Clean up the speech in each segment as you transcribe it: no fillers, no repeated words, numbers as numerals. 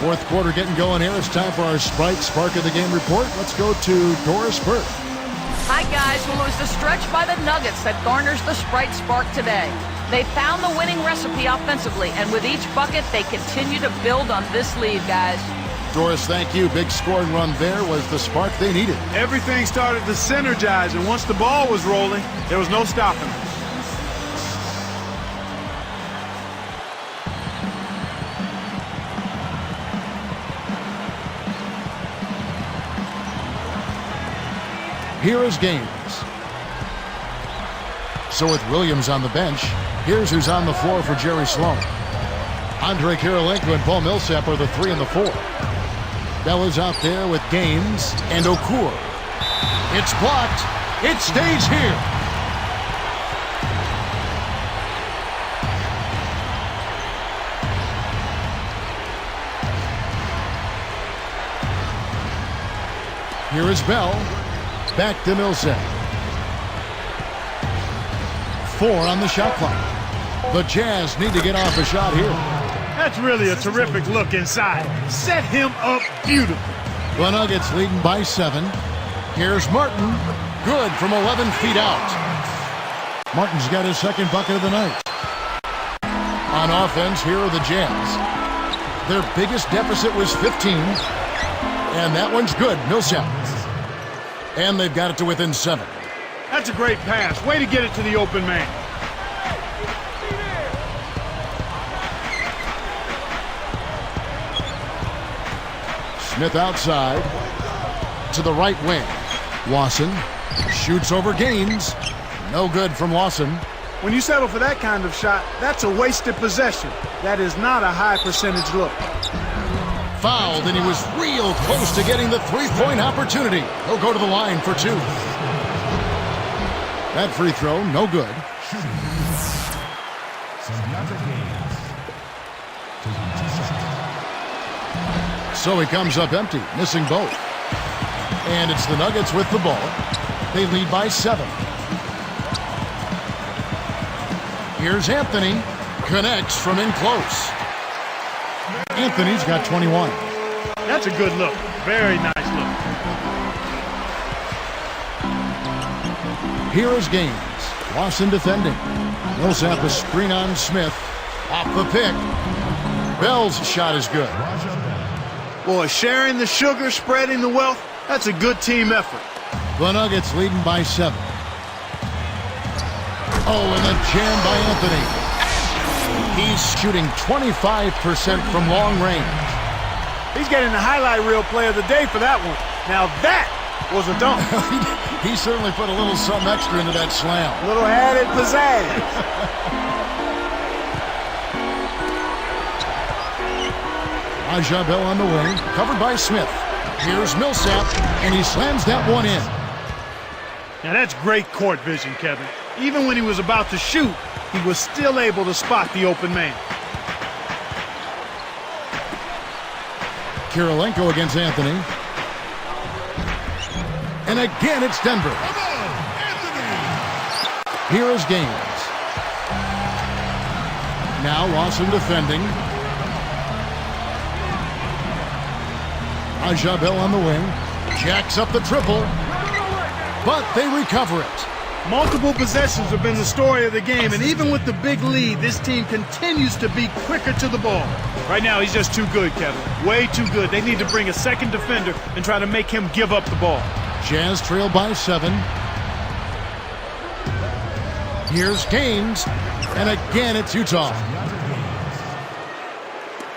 Fourth quarter getting going here. It's time for our Sprite Spark of the Game report. Let's go to Doris Burke. Hi, guys. Well, it was the stretch by the Nuggets that garners the Sprite Spark today. They found the winning recipe offensively, and with each bucket, they continue to build on this lead, guys. Doris, thank you. Big scoring run there was the spark they needed. Everything started to synergize, and once the ball was rolling, there was no stopping it. Here is Games. So with Williams on the bench, here's who's on the floor for Jerry Sloan. Andre Kirilenko and Paul Millsap are the 3 and the 4. Bella's out there with Games and Okur. It's blocked. It stays here. Here is Bell. Back to Millsap. 4 on the shot clock. The Jazz need to get off a shot here. That's really a terrific look inside. Set him up beautifully. The Nuggets leading by 7. Here's Martin. Good from 11 feet out. Martin's got his second bucket of the night. On offense, here are the Jazz. Their biggest deficit was 15. And that one's good. Millsap. And they've got it to within 7. That's a great pass. Way to get it to the open man. Smith outside to the right wing. Lawson shoots over Gaines. No good from Lawson. When you settle for that kind of shot, that's a wasted possession. That is not a high percentage look. Fouled, and he was real close to getting the three-point opportunity. He'll go to the line for 2. That free throw, no good. So he comes up empty, missing both. And it's the Nuggets with the ball. They lead by 7. Here's Anthony. Connects from in close. Anthony's got 21. That's a good look. Very nice look. Here is Gaines. Lawson defending. Millsap a screen on Smith. Off the pick. Bell's shot is good. Boy, sharing the sugar, spreading the wealth, that's a good team effort. The Nuggets leading by 7. Oh, and a jam by Anthony. He's shooting 25% from long range. He's getting the highlight reel player of the day for that one. Now that was a dunk. He certainly put a little something extra into that slam. A little added pizzazz. Raja Bell on the wing, covered by Smith. Here's Millsap, and he slams that one in. Now that's great court vision, Kevin. Even when he was about to shoot, he was still able to spot the open man. Kirilenko against Anthony. And again, it's Denver. Here is Gaines. Now Lawson defending. Raja Bell on the wing. Jacks up the triple. But they recover it. Multiple possessions have been the story of the game, and even with the big lead, this team continues to be quicker to the ball. Right now, he's just too good, Kevin. Way too good. They need to bring a second defender and try to make him give up the ball. Jazz trail by 7. Here's Gaines, and again it's Utah.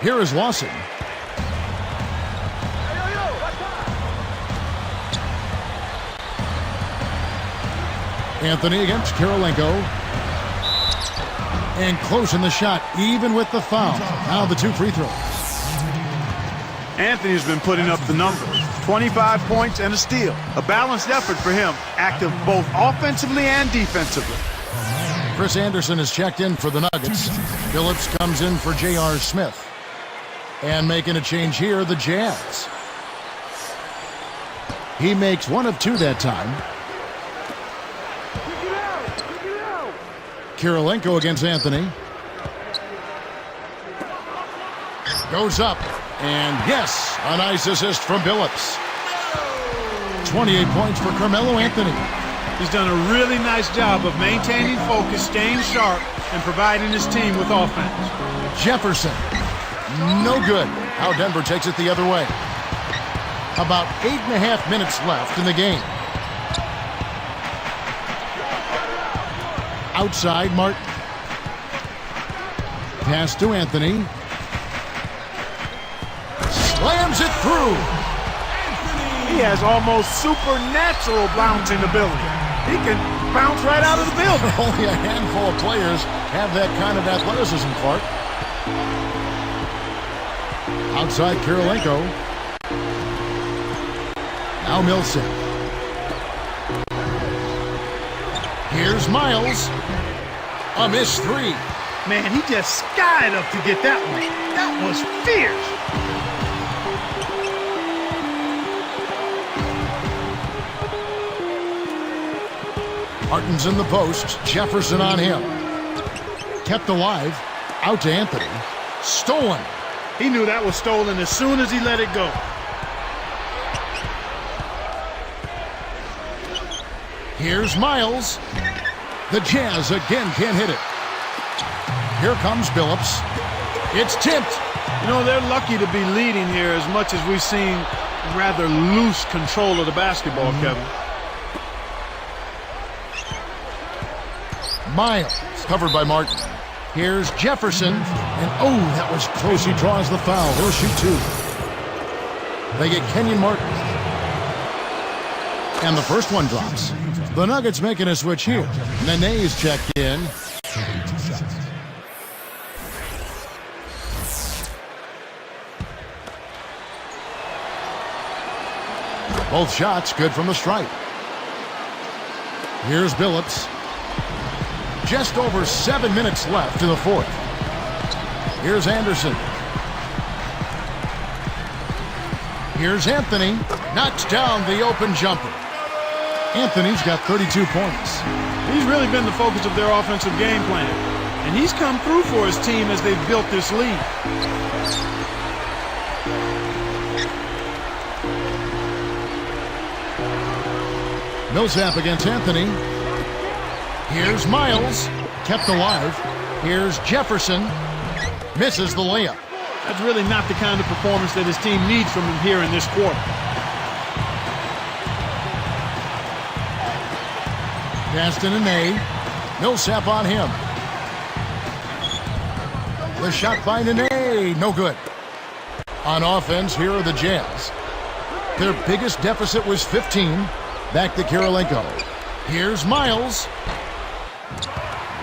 Here is Lawson. Anthony against Kirilenko. And close in the shot, even with the foul. Now the 2 free throws. Anthony's been putting up the numbers. 25 points and a steal. A balanced effort for him, active both offensively and defensively. Chris Anderson has checked in for the Nuggets. Phillips comes in for J.R. Smith. And making a change here, the Jazz. He makes 1 of 2 that time. Kirilenko against Anthony. Goes up. And yes, a nice assist from Billups. 28 points for Carmelo Anthony. He's done a really nice job of maintaining focus, staying sharp, and providing his team with offense. Jefferson, no good. How Denver takes it the other way. About 8.5 minutes left in the game. Outside, Martin. Pass to Anthony. Slams it through. He has almost supernatural bouncing ability. He can bounce right out of the building. Only a handful of players have that kind of athleticism, Clark. Outside Kirilenko. Now Millsap. Here's Miles. A missed three. Man, he just skied up to get that one. That was fierce. Martin's in the post. Jefferson on him. Kept alive. Out to Anthony. Stolen. He knew that was stolen as soon as he let it go. Here's Miles. The Jazz again can't hit it. Here comes Billups. It's tipped. You know, they're lucky to be leading here as much as we've seen rather loose control of the basketball, Kevin. Miles, covered by Martin. Here's Jefferson. And oh, that was close. He draws the foul. He'll shoot two. They get Kenyon Martin. And the first one drops. The Nuggets making a switch here. Nene's checked in. Both shots good from the stripe. Here's Billups. Just over 7 minutes left in the fourth. Here's Anderson. Here's Anthony. Knocks down the open jumper. Anthony's got 32 points. He's really been the focus of their offensive game plan. And he's come through for his team as they've built this lead. Millsap against Anthony. Here's Miles. Kept alive. Here's Jefferson. Misses the layup. That's really not the kind of performance that his team needs from him here in this quarter. Pass to Nene. Millsap on him. The shot by Nene. No good. On offense, here are the Jazz. Their biggest deficit was 15. Back to Kirilenko. Here's Miles.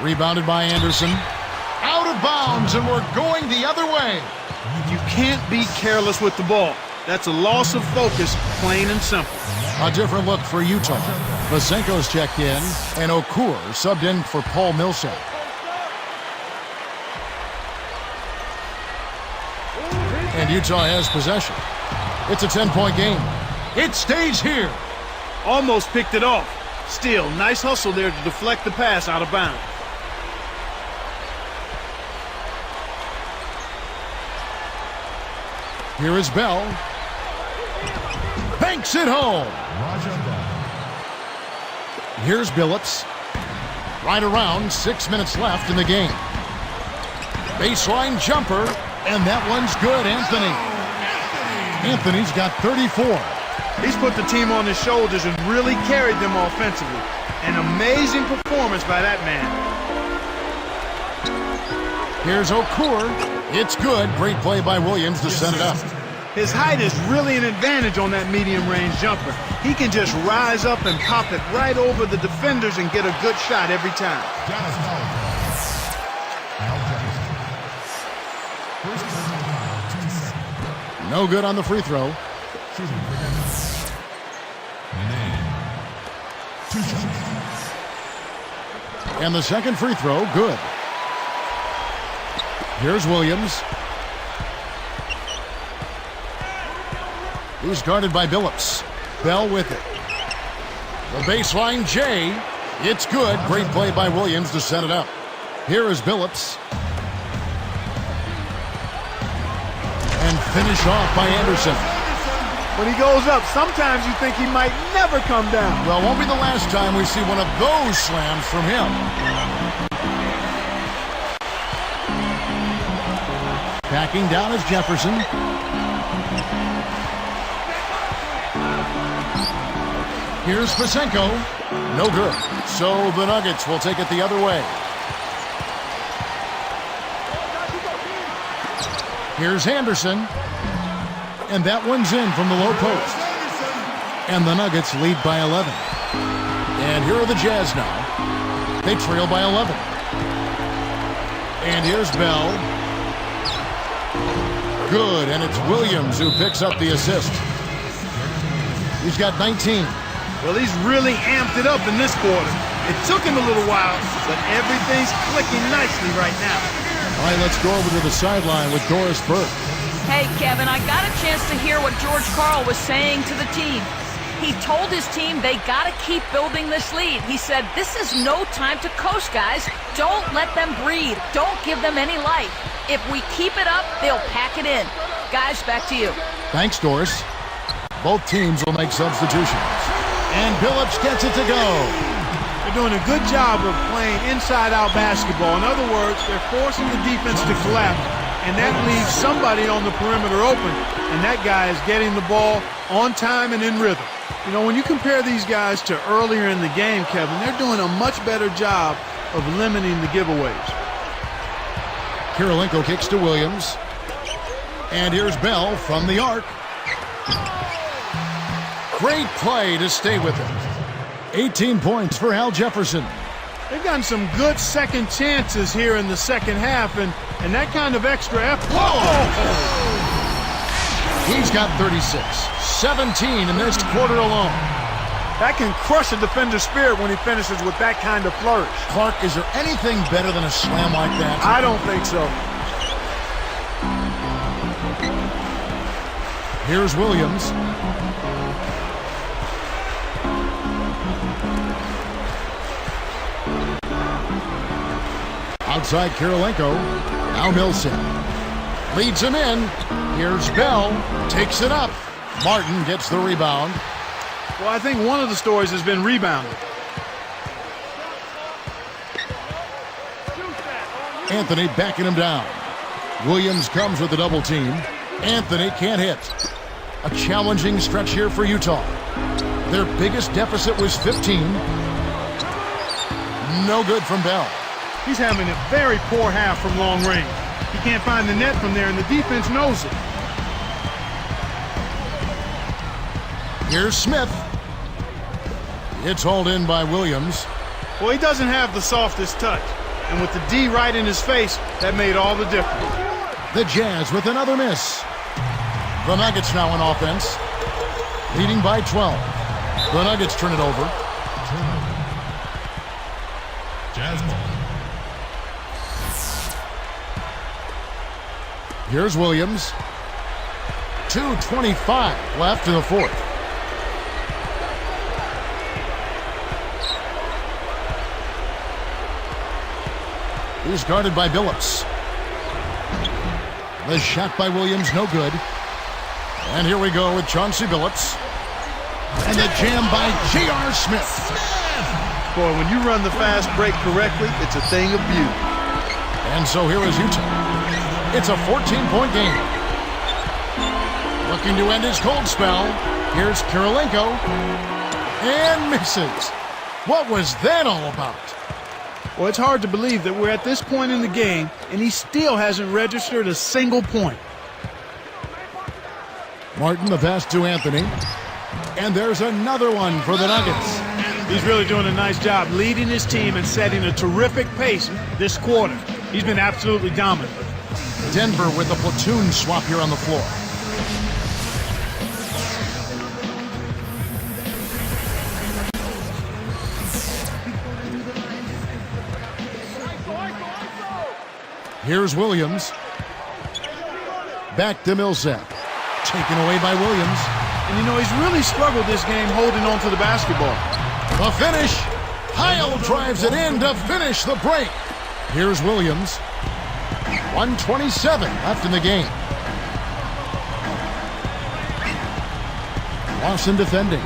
Rebounded by Anderson. Out of bounds, and we're going the other way. You can't be careless with the ball. That's a loss of focus, plain and simple. A different look for Utah. Vasenko's checked in, and Okur subbed in for Paul Millsap. And Utah has possession. It's a 10-point game. It stays here. Almost picked it off. Still, nice hustle there to deflect the pass out of bounds. Here is Bell. Banks it home. Here's Billups. Right around 6 minutes left in the game. Baseline jumper, and that one's good, Anthony. Anthony's got 34. He's put the team on his shoulders and really carried them offensively. An amazing performance by that man. Here's Okur. It's good. Great play by Williams to set it up. His height is really an advantage on that medium-range jumper. He can just rise up and pop it right over the defenders and get a good shot every time. No good on the free throw. And the second free throw, good. Here's Williams. He's guarded by Billups. Bell with it. The baseline J. It's good. Great play by Williams to set it up. Here is Billups. And finish off by Anderson. When he goes up, sometimes you think he might never come down. Well, won't be the last time we see one of those slams from him. Backing down is Jefferson. Here's Pasenko. No good. So the Nuggets will take it the other way. Here's Anderson. And that one's in from the low post. And the Nuggets lead by 11. And here are the Jazz now. They trail by 11. And here's Bell. Good, and it's Williams who picks up the assist. He's got 19. Well, he's really amped it up in this quarter. It took him a little while, but everything's clicking nicely right now. All right, let's go over to the sideline with Doris Burke. Hey, Kevin, I got a chance to hear what George Karl was saying to the team. He told his team they got to keep building this lead. He said, this is no time to coast, guys. Don't let them breathe. Don't give them any life. If we keep it up, they'll pack it in. Guys, back to you. Thanks, Doris. Both teams will make substitutions. And Billups gets it to go. They're doing a good job of playing inside-out basketball. In other words, they're forcing the defense to collapse, and that leaves somebody on the perimeter open, and that guy is getting the ball on time and in rhythm. You know, when you compare these guys to earlier in the game, Kevin, they're doing a much better job of limiting the giveaways. Kirilenko kicks to Williams. And here's Bell from the arc. Great play to stay with it. 18 points for Al Jefferson. They've gotten some good second chances here in the second half, and that kind of extra effort. Whoa! He's got 36, 17 in this quarter alone. That can crush a defender's spirit when he finishes with that kind of flourish. Clark, is there anything better than a slam like that? I don't think so. Here's Williams. Outside Kirilenko. Now Millsap. Leads him in. Here's Bell. Takes it up. Martin gets the rebound. Well, I think one of the stories has been rebounding. Anthony backing him down. Williams comes with the double team. Anthony can't hit. A challenging stretch here for Utah. Their biggest deficit was 15. No good from Bell. He's having a very poor half from long range. He can't find the net from there, and the defense knows it. Here's Smith. It's hauled in by Williams. Well, he doesn't have the softest touch. And with the D right in his face, that made all the difference. The Jazz with another miss. The Nuggets now in offense. Leading by 12. The Nuggets turn it over. Jazz ball. Here's Williams. 2:25 left in the fourth. He's guarded by Billups. The shot by Williams, no good. And here we go with Chauncey Billups. And the jam by J.R. Smith. Boy, when you run the fast break correctly, it's a thing of beauty. And so here is Utah. It's a 14-point game. Looking to end his cold spell. Here's Kirilenko. And misses. What was that all about? Well, it's hard to believe that we're at this point in the game, and he still hasn't registered a single point. Martin, the pass to Anthony. And there's another one for the Nuggets. He's really doing a nice job leading his team and setting a terrific pace this quarter. He's been absolutely dominant. Denver with a platoon swap here on the floor. Here's Williams. Back to Millsap. Taken away by Williams. And you know, he's really struggled this game holding on to the basketball. The finish. Heil drives it in to finish the break. Here's Williams. 1:27 left in the game. Lawson defending.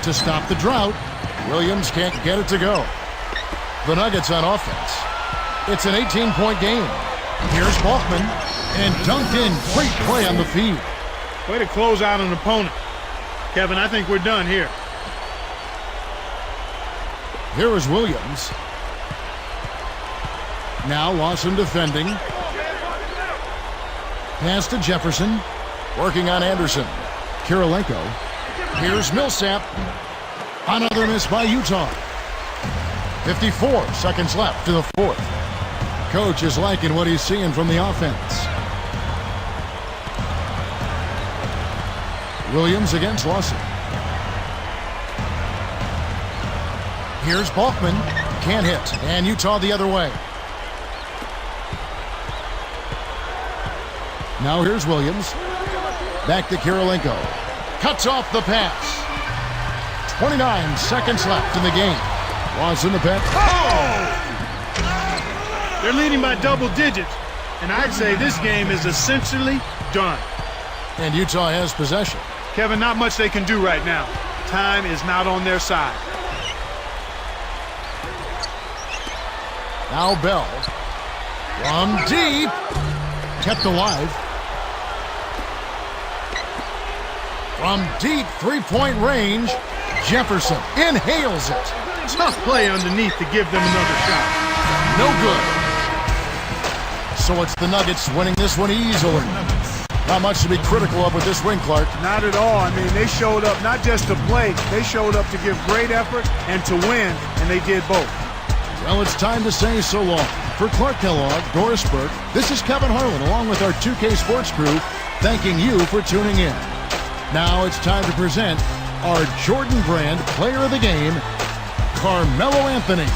To stop the drought, Williams can't get it to go. The Nuggets on offense. It's an 18-point game. Here's Balkman, and dunked in. Great play on the feed. Way to close out an opponent. Kevin, I think we're done here. Here is Williams. Now Lawson defending. Pass to Jefferson. Working on Anderson. Kirilenko. Here's Millsap. Another miss by Utah. 54 seconds left to the fourth. Coach is liking what he's seeing from the offense. Williams against Lawson. Here's Balkman. Can't hit. And Utah the other way. Now here's Williams. Back to Kirilenko. Cuts off the pass. 29 seconds left in the game. Lawson the pass. Oh! They're leading by double digits. And I'd say this game is essentially done. And Utah has possession. Kevin, not much they can do right now. Time is not on their side. Now Bell. From deep. Kept alive. From deep three-point range, Jefferson inhales it. Tough play underneath to give them another shot. No good. So it's the Nuggets winning this one easily. Not much to be critical of with this win, Clark. Not at all. I mean, they showed up not just to play, they showed up to give great effort and to win, and they did both. Well, it's time to say so long. For Clark Kellogg, Doris Burke, this is Kevin Harlan along with our 2K Sports crew, thanking you for tuning in. Now it's time to present our Jordan Brand Player of the Game, Carmelo Anthony.